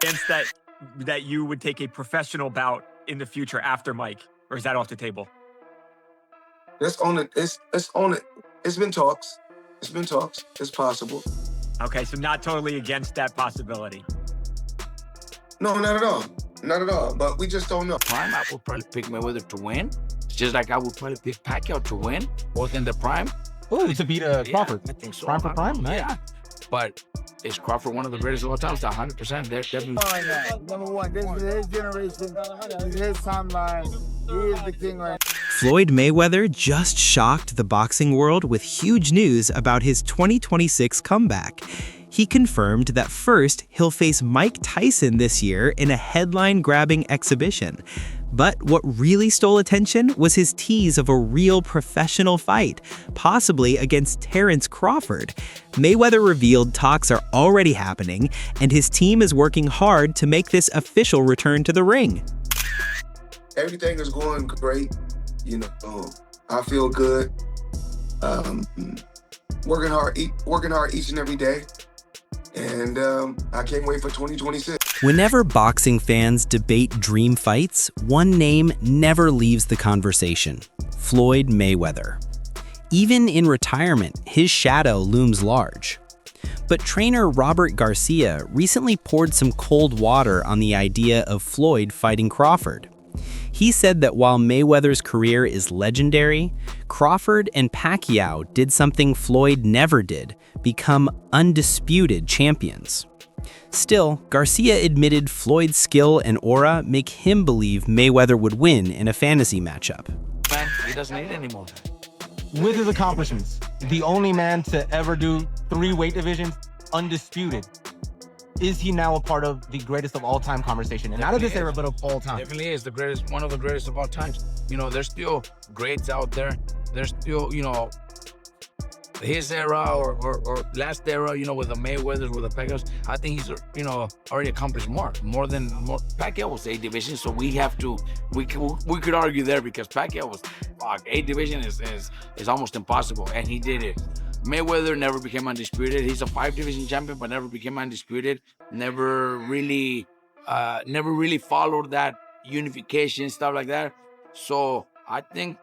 chance that you would take a professional bout in the future after Mike, or is that off the table? It's on it. It's on it. It's been talks. It's been talks. It's possible. Okay, so not totally against that possibility. No, not at all. Not at all. But we just don't know. Prime, I would probably pick Mayweather to win. Just like I would probably pick Pacquiao to win, both in the prime. Oh, to beat Crawford. I think so. Prime for prime? Nice. Yeah. But is Crawford one of the greatest of all time? It's 100%. They're definitely. Number one, this is his generation. This is his timeline. He is the king right now. Floyd Mayweather just shocked the boxing world with huge news about his 2026 comeback. He confirmed that first, he'll face Mike Tyson this year in a headline-grabbing exhibition. But what really stole attention was his tease of a real professional fight, possibly against Terence Crawford. Mayweather revealed talks are already happening, and his team is working hard to make this official return to the ring. Everything is going great. You know, I feel good. Working hard each and every day. And I can't wait for 2026. Whenever boxing fans debate dream fights, one name never leaves the conversation: Floyd Mayweather. Even in retirement, his shadow looms large. But trainer Robert Garcia recently poured some cold water on the idea of Floyd fighting Crawford. He said that while Mayweather's career is legendary, Crawford and Pacquiao did something Floyd never did: become undisputed champions. Still, Garcia admitted Floyd's skill and aura make him believe Mayweather would win in a fantasy matchup. Man, he doesn't need it anymore. With his accomplishments, the only man to ever do 3 weight divisions undisputed. Is he now a part of the greatest of all time conversation? And not of this era, but of all time. Definitely is the greatest, one of the greatest of all times. You know, there's still greats out there. There's still, you know, his era or last era, you know, with the Mayweathers, with the Pacquiaos. I think he's, you know, already accomplished more than Pacquiao was 8 division. So we could argue there, because Pacquiao was 8 division is almost impossible, and he did it. Mayweather never became undisputed. He's a 5 division champion, but never became undisputed. Never really followed that unification, stuff like that. So I think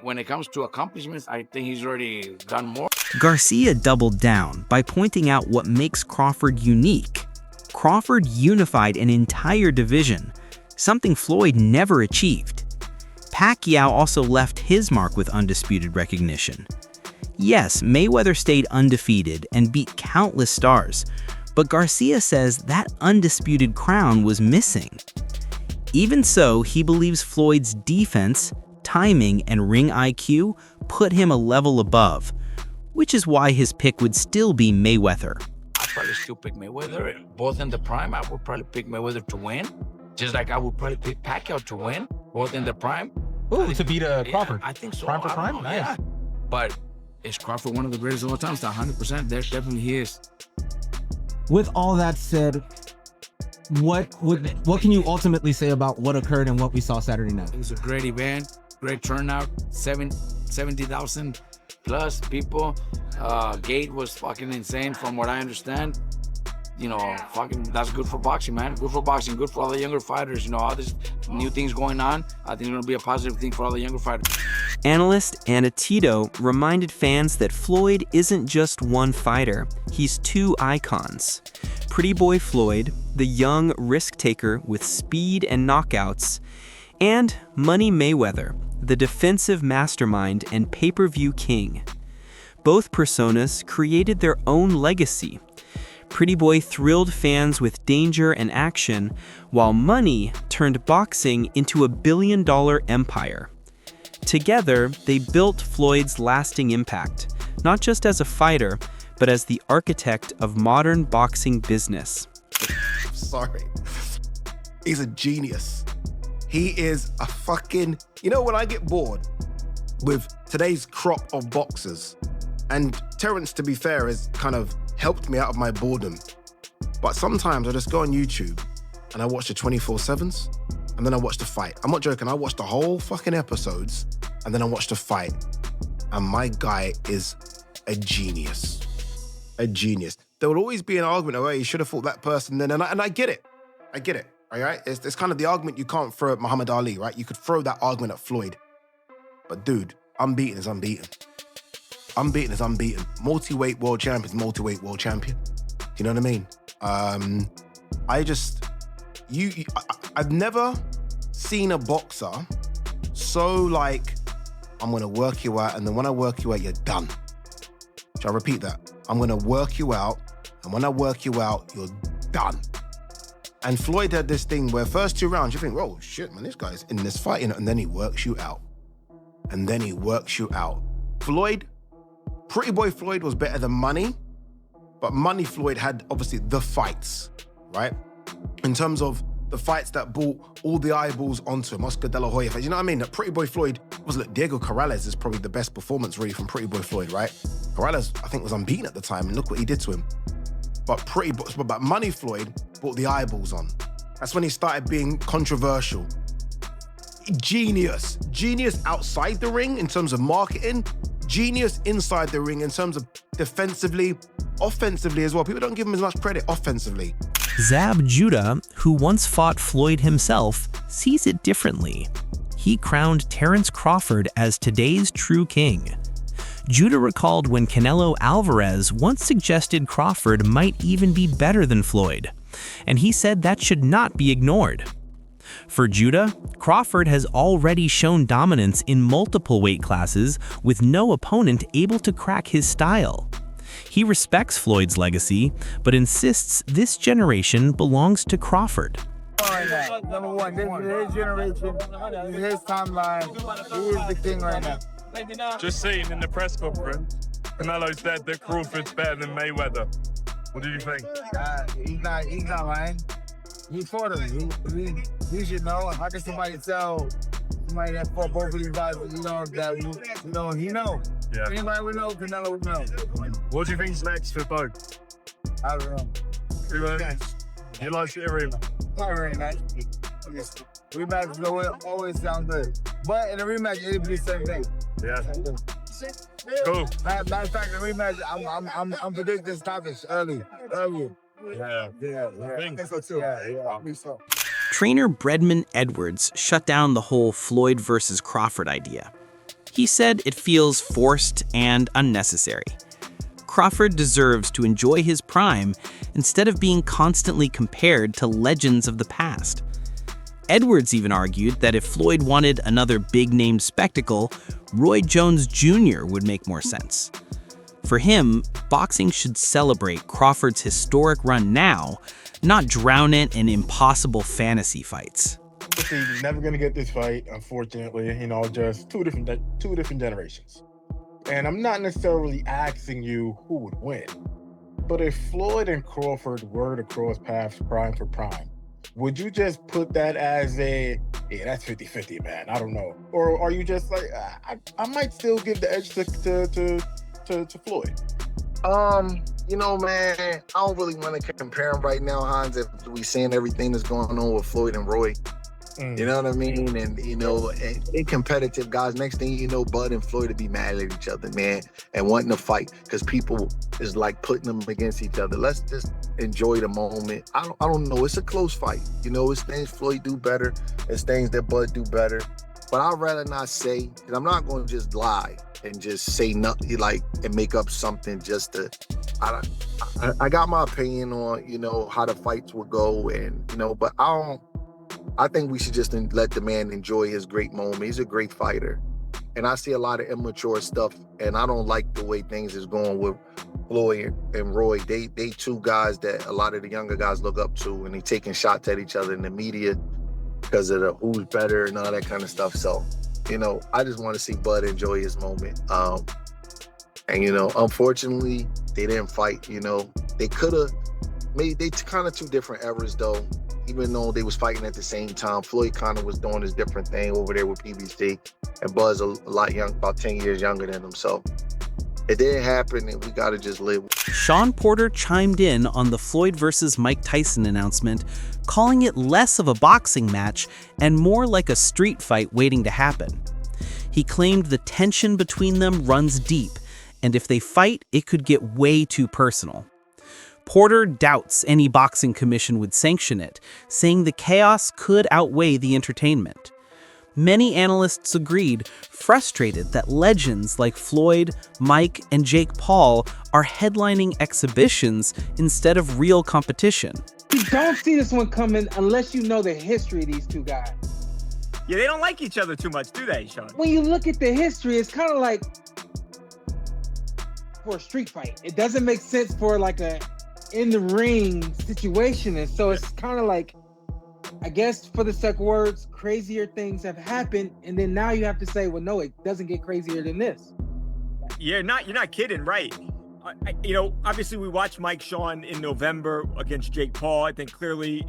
when it comes to accomplishments, I think he's already done more. Garcia doubled down by pointing out what makes Crawford unique. Crawford unified an entire division, something Floyd never achieved. Pacquiao also left his mark with undisputed recognition. Yes, Mayweather stayed undefeated and beat countless stars, but Garcia says that undisputed crown was missing. Even so, he believes Floyd's defense, timing, and ring IQ put him a level above, which is why his pick would still be Mayweather. I'd probably still pick Mayweather. Both in the prime, I would probably pick Mayweather to win. Just like I would probably pick Pacquiao to win, both in the prime. Ooh, to beat Crawford. Yeah, I think so. Prime for prime? Know, Nice. Yeah. But is Crawford one of the greatest of all time? It's 100%. There definitely he is. With all that said, what can you ultimately say about what occurred and what we saw Saturday night? It was a great event, great turnout, 70,000 plus people. Gate was fucking insane from what I understand. You know, fucking, that's good for boxing, man. Good for boxing, good for all the younger fighters. You know, all these new things going on. I think it's gonna be a positive thing for all the younger fighters. Analyst Anna Tito reminded fans that Floyd isn't just one fighter, he's 2 icons. Pretty Boy Floyd, the young risk-taker with speed and knockouts, and Money Mayweather, the defensive mastermind and pay-per-view king. Both personas created their own legacy. Pretty Boy thrilled fans with danger and action, while Money turned boxing into a billion-dollar empire. Together, they built Floyd's lasting impact, not just as a fighter, but as the architect of modern boxing business. Sorry. He's a genius. He is a fucking... You know, when I get bored with today's crop of boxers, and Terence, to be fair, has kind of helped me out of my boredom, but sometimes I just go on YouTube and I watch the 24/7s, and then I watch the fight. I'm not joking, I watch the whole fucking episodes, and then I watch the fight. And my guy is a genius. A genius. There will always be an argument of, oh, you should have fought that person then, and I get it. I get it, all right? It's kind of the argument you can't throw at Muhammad Ali, right? You could throw that argument at Floyd. But dude, unbeaten is unbeaten. Unbeaten is unbeaten. Multi-weight world champion is multi-weight world champion. Do you know what I mean? I've never seen a boxer so like, I'm gonna work you out, and then when I work you out, you're done. Shall I repeat that? I'm gonna work you out, and when I work you out, you're done. And Floyd had this thing where first 2 rounds, you think, oh shit, man, this guy's in this fight, and then he works you out. And then he works you out. Floyd, Pretty Boy Floyd was better than Money, but Money Floyd had obviously the fights, right? In terms of the fights that brought all the eyeballs onto him, Oscar De La Hoya fights, you know what I mean? That Pretty Boy Floyd was like, Diego Corrales is probably the best performance really from Pretty Boy Floyd, right? Corrales, I think, was unbeaten at the time, and look what he did to him. But Money Floyd brought the eyeballs on. That's when he started being controversial. Genius outside the ring in terms of marketing, genius inside the ring in terms of defensively, offensively as well. People don't give him as much credit offensively. Zab Judah, who once fought Floyd himself, sees it differently. He crowned Terence Crawford as today's true king. Judah recalled when Canelo Alvarez once suggested Crawford might even be better than Floyd, and he said that should not be ignored. For Judah, Crawford has already shown dominance in multiple weight classes with no opponent able to crack his style. He respects Floyd's legacy, but insists this generation belongs to Crawford. Number one, this is his generation, this is his timeline. He is the king right now. Just saying in the press conference, Canelo said that Crawford's better than Mayweather. What do you think? He's not lying. He fought him. He should know. How can somebody tell somebody that fought both of these guys, he know. Yeah. Anybody would know, Canelo would know. What do you think's next for both? I don't know. You like it, rematch? Not very nice. Rematch always sound good. But in a rematch, it'll be the same thing. Yeah. Cool. Matter of fact, in a rematch, I'm predicting stoppage early. Yeah. I think so too. Yeah. I think so. Trainer Bredman Edwards shut down the whole Floyd versus Crawford idea. He said it feels forced and unnecessary. Crawford deserves to enjoy his prime instead of being constantly compared to legends of the past. Edwards even argued that if Floyd wanted another big-name spectacle, Roy Jones Jr. would make more sense. For him, boxing should celebrate Crawford's historic run now, not drown it in impossible fantasy fights. You're never gonna get this fight, unfortunately. Just two different generations. And I'm not necessarily asking you who would win, but if Floyd and Crawford were to cross paths prime for prime, would you just put that as that's 50-50, man? I don't know. Or are you just like, I might still give the edge to Floyd? Man, I don't really want to compare them right now, Hans, if we seeing everything that's going on with Floyd and Roy. You know what I mean? And, and competitive guys, next thing you know, Bud and Floyd to be mad at each other, man, and wanting to fight because people is like putting them against each other. Let's just enjoy the moment. I don't know. It's a close fight. It's things Floyd do better. It's things that Bud do better. But I'd rather not say, because I'm not going to just lie and just say nothing, and make up something just to, I got my opinion on, how the fights will go and, but I think we should just let the man enjoy his great moment. He's a great fighter. And I see a lot of immature stuff, and I don't like the way things is going with Floyd and Roy. They two guys that a lot of the younger guys look up to, and they taking shots at each other in the media because of the who's better and all that kind of stuff. So, I just want to see Bud enjoy his moment. Unfortunately, they didn't fight. They could have made, they kind of two different eras though. Even though they was fighting at the same time, Floyd kind of was doing his different thing over there with PBC, and Bud's a lot young, about 10 years younger than him. So it didn't happen, and we got to just live. Sean Porter chimed in on the Floyd versus Mike Tyson announcement, calling it less of a boxing match and more like a street fight waiting to happen. He claimed the tension between them runs deep, and if they fight, it could get way too personal. Porter doubts any boxing commission would sanction it, saying the chaos could outweigh the entertainment. Many analysts agreed, frustrated that legends like Floyd, Mike, and Jake Paul are headlining exhibitions instead of real competition. You don't see this one coming unless you know the history of these two guys. Yeah, they don't like each other too much, do they, Sean? When you look at the history, it's kind of like for a street fight. It doesn't make sense for like a in-the-ring situation. And so it's kind of like, I guess for the sake of words, crazier things have happened. And then now you have to say, well, no, it doesn't get crazier than this. You're not kidding, right? Obviously we watched Mike Sean in November against Jake Paul. I think clearly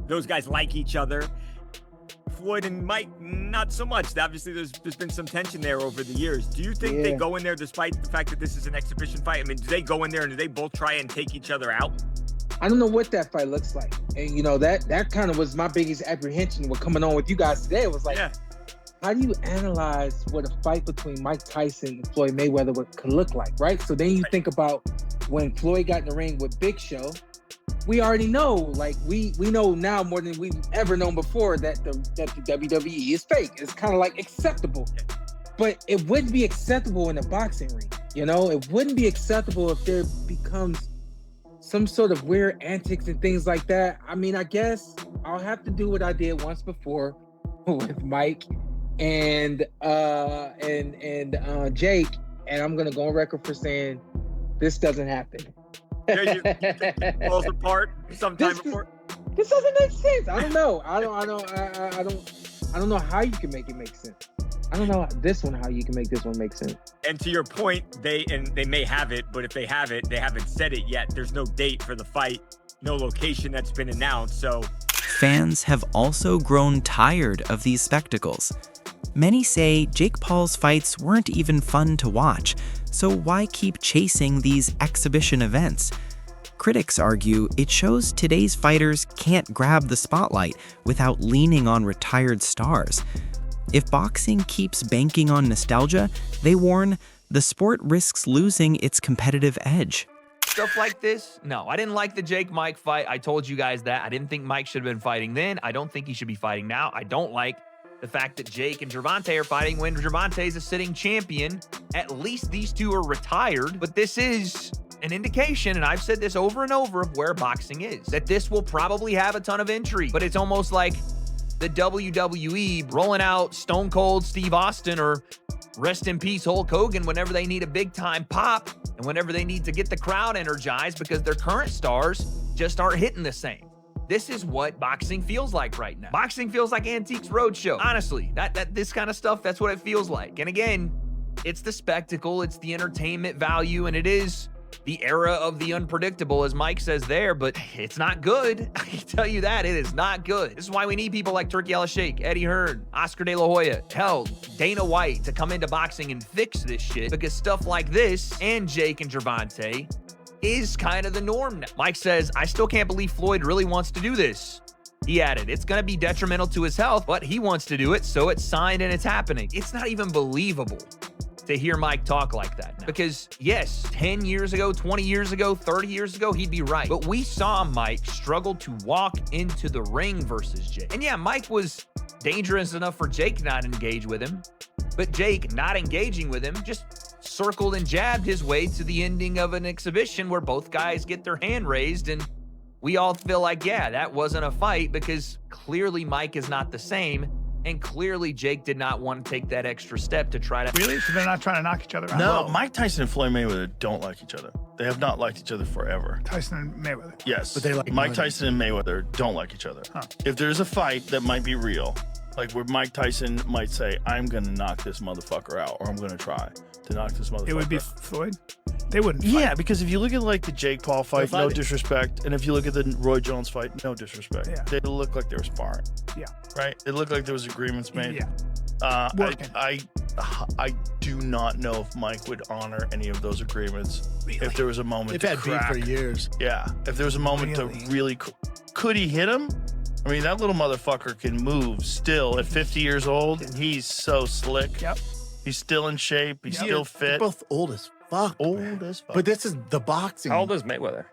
those guys like each other. Floyd and Mike, not so much. Obviously, there's been some tension there over the years. Do you think they go in there despite the fact that this is an exhibition fight? I mean, do they go in there and do they both try and take each other out? I don't know what that fight looks like. And, that kind of was my biggest apprehension with coming on with you guys today. It was like, how do you analyze what a fight between Mike Tyson and Floyd Mayweather could look like, right? So then you think about when Floyd got in the ring with Big Show. We already know, like we know now more than we've ever known before that the WWE is fake. It's kind of like acceptable, but it wouldn't be acceptable in a boxing ring. It wouldn't be acceptable if there becomes some sort of weird antics and things like that. I mean, I guess I'll have to do what I did once before with Mike and Jake, and I'm gonna go on record for saying this doesn't happen. You falls apart sometime before. This doesn't make sense. I don't know. I don't know how you can make it make sense. I don't know how you can make this one make sense. And to your point, they may have it, but if they have it, they haven't said it yet. There's no date for the fight, no location that's been announced. So fans have also grown tired of these spectacles. Many say Jake Paul's fights weren't even fun to watch, so why keep chasing these exhibition events? Critics argue it shows today's fighters can't grab the spotlight without leaning on retired stars. If boxing keeps banking on nostalgia, they warn, the sport risks losing its competitive edge. Stuff like this, no, I didn't like the Jake-Mike fight. I told you guys that. I didn't think Mike should have been fighting then. I don't think he should be fighting now. I don't like the fact that Jake and Gervonta are fighting when Gervonta's a sitting champion. At least these two are retired, but this is an indication, and I've said this over and over, of where boxing is. That this will probably have a ton of intrigue, but it's almost like the WWE rolling out Stone Cold Steve Austin or rest in peace Hulk Hogan whenever they need a big time pop and whenever they need to get the crowd energized because their current stars just aren't hitting the same. This is what boxing feels like right now. Boxing feels like Antiques Roadshow. Honestly, this kind of stuff, that's what it feels like. And again, it's the spectacle, it's the entertainment value, and it is the era of the unpredictable, as Mike says there, but it's not good. I can tell you that, it is not good. This is why we need people like Turkey Al Sheikh, Eddie Hearn, Oscar De La Hoya, hell, Dana White to come into boxing and fix this shit, because stuff like this and Jake and Gervonta is kind of the norm now. Mike says, I still can't believe Floyd really wants to do this. He added, it's going to be detrimental to his health, but he wants to do it, so it's signed and it's happening. It's not even believable to hear Mike talk like that now. Because yes, 10 years ago, 20 years ago, 30 years ago, he'd be right. But we saw Mike struggle to walk into the ring versus Jake. And yeah, Mike was dangerous enough for Jake not to engage with him, but Jake not engaging with him just circled and jabbed his way to the ending of an exhibition where both guys get their hand raised, and we all feel like, yeah, that wasn't a fight because clearly Mike is not the same, and clearly Jake did not want to take that extra step to try to... Really? So they're not trying to knock each other out? No, Mike Tyson and Floyd Mayweather don't like each other. They have not liked each other forever. Tyson and Mayweather? Yes. But they like Mike Tyson and Mayweather don't like each other. Huh. If there's a fight that might be real, like where Mike Tyson might say, I'm going to knock this motherfucker out, or I'm going to try to knock this motherfucker out. It would be Floyd? They wouldn't fight. Yeah, because if you look at like the Jake Paul fight, no disrespect, and if you look at the Roy Jones fight, no disrespect. Yeah. They look like they were sparring. Yeah. Right? It looked like there was agreements made. Yeah. I do not know if Mike would honor any of those agreements. Really? If there was a moment They've to had crack. beef for years. Yeah. If there was a moment to really... Could he hit him? I mean, that little motherfucker can move still at 50 years old, and he's so slick. Yep. He's still in shape. He's still fit. They're both old as fuck. Old as fuck. But this is the boxing. How old is Mayweather?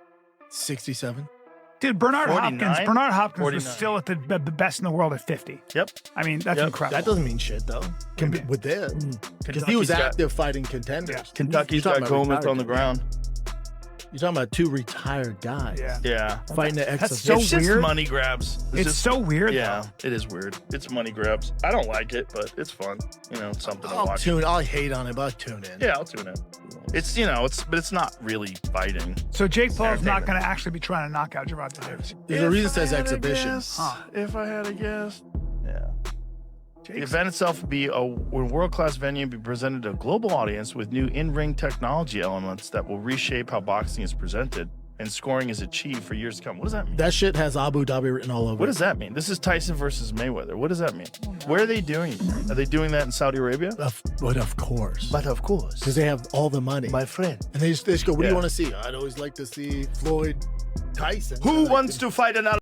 67. Dude, Bernard 49? Hopkins was 49. still at the best in the world at 50. Yep. I mean, that's incredible. That doesn't mean shit, though. With this. Because he was active fighting contenders. Kentucky's got Gomez on the ground. You're talking about two retired guys. Yeah. Fighting the That's exhibition. It's just money grabs. It's just, so weird. Yeah, it is weird. It's money grabs. I don't like it, but it's fun. You know, it's something to watch. I'll hate on it, but I'll tune in. Yeah, I'll tune in. It's, you know, but it's not really fighting. So Jake Paul's not going to actually be trying to knock out Gervonta Davis. There's a reason it says exhibition. If I had a guess. Yeah. The event itself would be a world-class venue and be presented to a global audience with new in-ring technology elements that will reshape how boxing is presented and scoring is achieved for years to come. What does that mean? That shit has Abu Dhabi written all over What it. does that mean? This is Tyson versus Mayweather. What does that mean? Where are they doing it? Are they doing that in Saudi Arabia? But of course. Because they have all the money. My friend. And they just go, what do you want to see? I'd always like to see Floyd Tyson. Who wants to fight another?